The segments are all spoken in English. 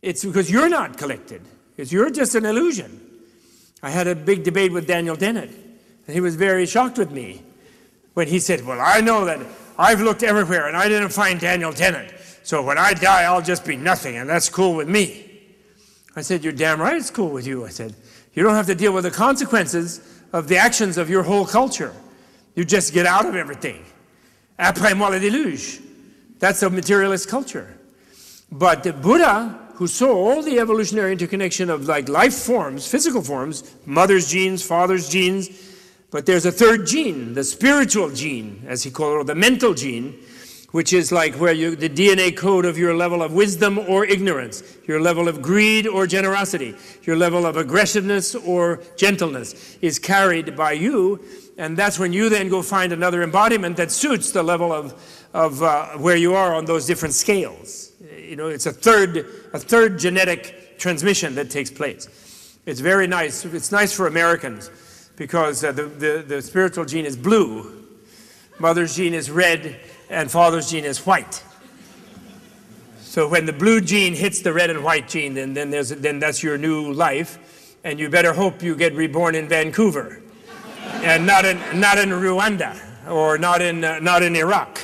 It's because you're not collected. Because you're just an illusion. I had a big debate with Daniel Dennett, and he was very shocked with me when he said, well, I know that I've looked everywhere and I didn't find Daniel Dennett. So when I die, I'll just be nothing, and that's cool with me. I said, you're damn right it's cool with you. I said, you don't have to deal with the consequences of the actions of your whole culture. You just get out of everything. Après moi le déluge. That's a materialist culture. But the Buddha, who saw all the evolutionary interconnection of like life forms, physical forms, mother's genes, father's genes, but there's a third gene, the spiritual gene, as he called it, or the mental gene, which is like where the DNA code of your level of wisdom or ignorance, your level of greed or generosity, your level of aggressiveness or gentleness is carried by you, and that's when you then go find another embodiment that suits the level of where you are on those different scales. You know, it's a third genetic transmission that takes place. It's very nice. It's nice for Americans because the spiritual gene is blue, mother's gene is red, and father's gene is white. So when the blue gene hits the red and white gene, then that's your new life, and you better hope you get reborn in Vancouver, and not in Rwanda, or not in Iraq,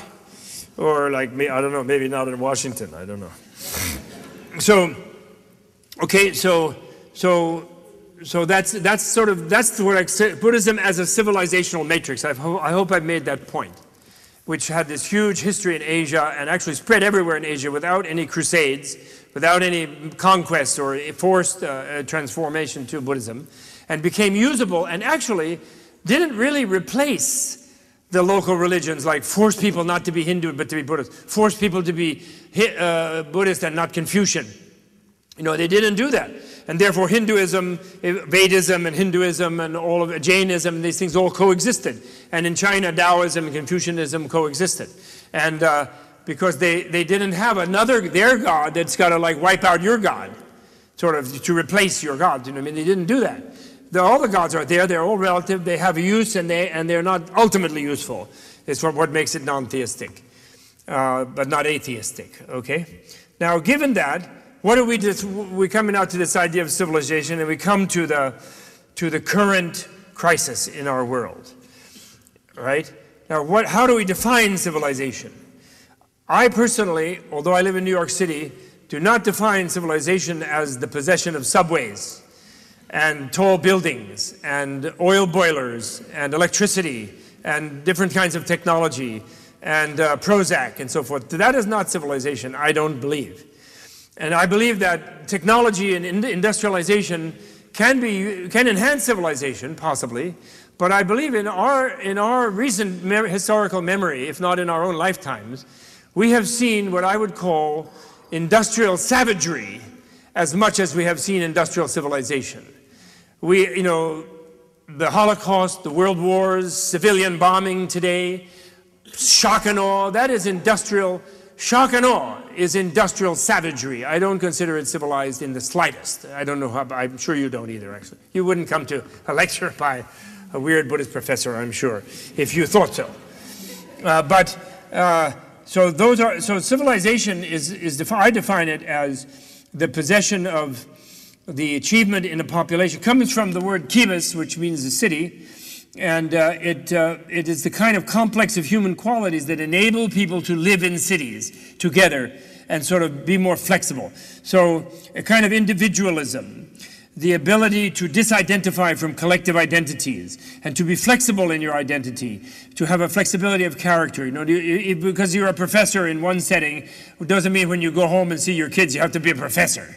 or like I don't know, maybe not in Washington. I don't know. So, okay, so that's what I say, Buddhism as a civilizational matrix. I hope I've made that point, which had this huge history in Asia and actually spread everywhere in Asia without any crusades, without any conquest or forced transformation to Buddhism, and became usable and actually didn't really replace the local religions, like force people not to be Hindu but to be Buddhist, force people to be Buddhist and not Confucian. You know, they didn't do that. And therefore Hinduism, Vedism and Hinduism and all of Jainism, these things all coexisted. And in China, Taoism and Confucianism coexisted. And because they didn't have their God that's got to like wipe out your God, sort of to replace your God. You know what I mean? They didn't do that. All the gods are there, they're all relative, they have a use and they're not ultimately useful. It's what makes it non-theistic, but not atheistic, okay? Now given that, what do we do? We're coming out to this idea of civilization, and we come to the current crisis in our world, right? Now, how do we define civilization? I personally, although I live in New York City, do not define civilization as the possession of subways and tall buildings and oil boilers and electricity and different kinds of technology and Prozac and so forth. That is not civilization, I don't believe. And I believe that technology and industrialization can enhance civilization, possibly, but I believe in our recent historical memory, if not in our own lifetimes, we have seen what I would call industrial savagery as much as we have seen industrial civilization. You know, the Holocaust, the World Wars, civilian bombing today, shock and awe, that is industrial. Shock and awe is industrial savagery. I don't consider it civilized in the slightest. I don't know how, I'm sure you don't either, actually. You wouldn't come to a lecture by a weird Buddhist professor, I'm sure, if you thought so. So civilization I define it as the possession of the achievement in a population. It comes from the word kibis, which means a city. And it is the kind of complex of human qualities that enable people to live in cities together and sort of be more flexible. So a kind of individualism, the ability to disidentify from collective identities and to be flexible in your identity, to have a flexibility of character. You know, because you're a professor in one setting, it doesn't mean when you go home and see your kids you have to be a professor.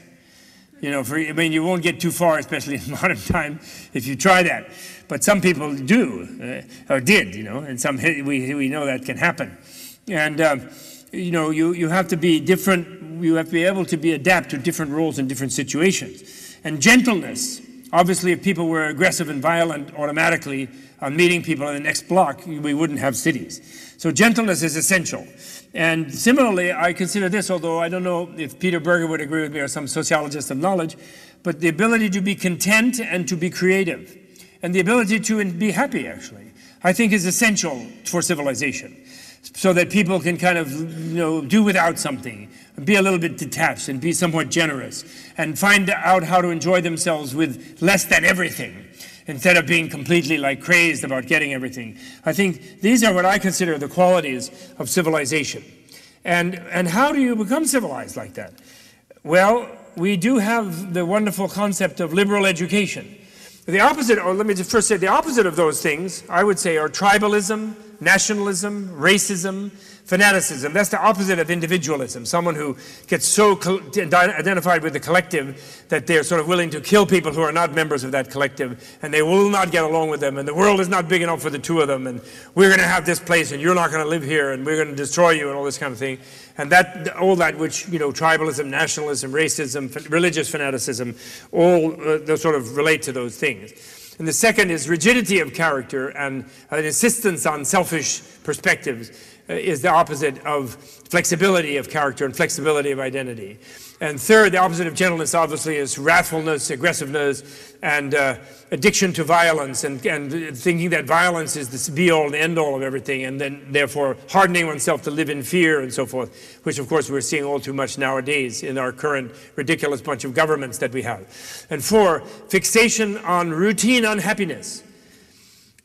You know, I mean, you won't get too far, especially in modern time, if you try that. But some people do, or did, you know, and we know that can happen. And, you know, you have to be different, you have to be able to adapt to different roles in different situations. And gentleness, obviously if people were aggressive and violent automatically on meeting people in the next block, we wouldn't have cities. So gentleness is essential. And similarly, I consider this, although I don't know if Peter Berger would agree with me or some sociologist of knowledge, but the ability to be content and to be creative, and the ability to be happy, actually, I think is essential for civilization. so that people can kind of, do without something, be a little bit detached and be somewhat generous, and find out how to enjoy themselves with less than everything, instead of being completely like crazed about getting everything. I think these are what I consider the qualities of civilization. And how do you become civilized like that? Well, we do have the wonderful concept of liberal education. The opposite, or let me just first say, the opposite of those things, I would say, are tribalism, nationalism, racism, fanaticism. That's the opposite of individualism. Someone who gets so identified with the collective that they're sort of willing to kill people who are not members of that collective, and they will not get along with them, and the world is not big enough for the two of them, and we're going to have this place, and you're not going to live here, and we're going to destroy you, and all this kind of thing. And that, all that which, tribalism, nationalism, racism, religious fanaticism, all they sort of relate to those things. And the second is rigidity of character and an insistence on selfish perspectives is the opposite of flexibility of character and flexibility of identity. And third, the opposite of gentleness, obviously, is wrathfulness, aggressiveness, and addiction to violence, and thinking that violence is the be-all and end-all of everything, and then, therefore, hardening oneself to live in fear and so forth, which, of course, we're seeing all too much nowadays in our current ridiculous bunch of governments that we have. And four, fixation on routine unhappiness,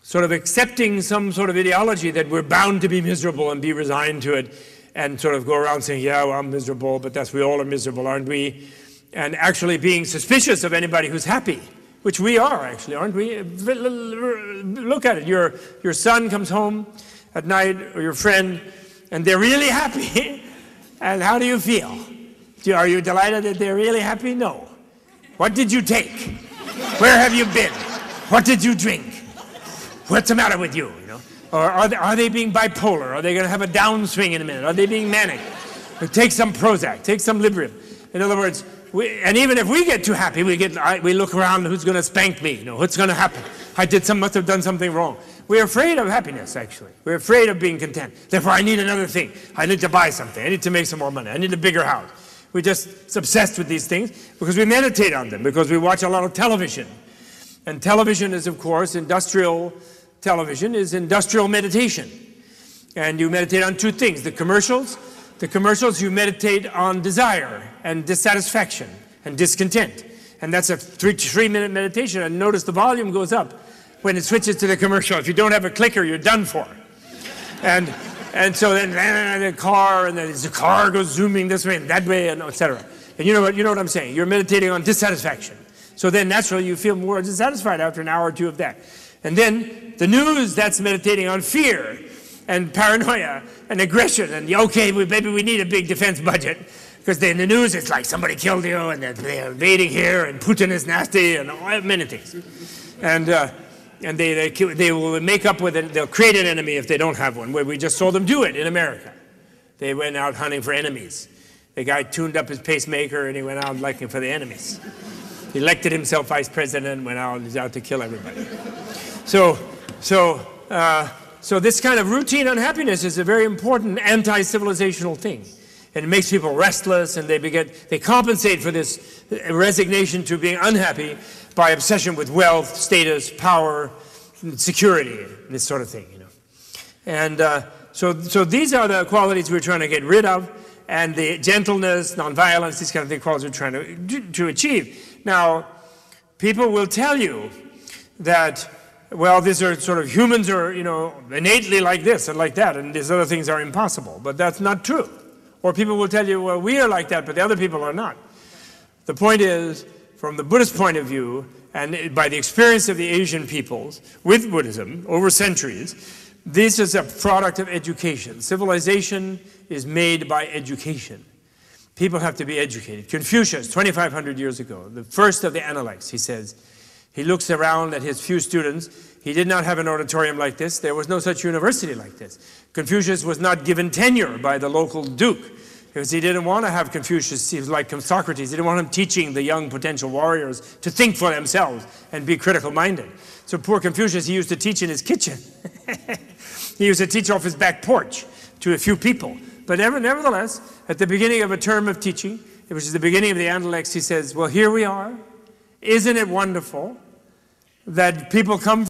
sort of accepting some sort of ideology that we're bound to be miserable and be resigned to it, and sort of go around saying, yeah, well, I'm miserable, but we all are miserable, aren't we? And actually being suspicious of anybody who's happy, which we are, actually, aren't we? Look at it. Your son comes home at night, or your friend, and they're really happy. And how do you feel? Are you delighted that they're really happy? No. What did you take? Where have you been? What did you drink? What's the matter with you? Or are they being bipolar? Are they going to have a downswing in a minute? Are they being manic? Or take some Prozac, take some Librium. In other words, and even if we get too happy, we look around, who's going to spank me? What's going to happen? Must have done something wrong. We're afraid of happiness, actually. We're afraid of being content. Therefore, I need another thing. I need to buy something. I need to make some more money. I need a bigger house. We're just obsessed with these things because we meditate on them, because we watch a lot of television. And television is, of course, industrial meditation. And you meditate on two things. The commercials you meditate on desire and dissatisfaction and discontent. And that's a three-minute meditation. And notice the volume goes up when it switches to the commercial. If you don't have a clicker, you're done for. And so then the car, and then the car goes zooming this way and that way, and etc. And you know what I'm saying? You're meditating on dissatisfaction. So then naturally you feel more dissatisfied after an hour or two of that. And then the news, that's meditating on fear and paranoia and aggression. And okay, maybe we need a big defense budget. Because in the news, it's like somebody killed you, and they're invading here, and Putin is nasty, and many things. And they will make up with it. They'll create an enemy if they don't have one. Where we just saw them do it in America. They went out hunting for enemies. The guy tuned up his pacemaker, and he went out looking for the enemies. He elected himself vice president, and went out, and he's out to kill everybody. So this kind of routine unhappiness is a very important anti-civilizational thing. And it makes people restless, and they compensate for this resignation to being unhappy by obsession with wealth, status, power, security, this sort of thing. And so these are the qualities we're trying to get rid of, and the gentleness, nonviolence, these kind of things, qualities we're trying to achieve. Now, people will tell you that, well, these are sort of humans are, innately like this and like that, and these other things are impossible. But that's not true. Or people will tell you, well, we are like that, but the other people are not. The point is, from the Buddhist point of view, and by the experience of the Asian peoples with Buddhism over centuries, this is a product of education. Civilization is made by education. People have to be educated. Confucius, 2,500 years ago, the first of the Analects, he says, he looks around at his few students. He did not have an auditorium like this. There was no such university like this. Confucius was not given tenure by the local duke because he didn't want to have Confucius. He was like Socrates. He didn't want him teaching the young potential warriors to think for themselves and be critical minded. So poor Confucius, he used to teach in his kitchen. He used to teach off his back porch to a few people. But nevertheless, at the beginning of a term of teaching, which is the beginning of the Analects, he says, well, here we are. Isn't it wonderful that people come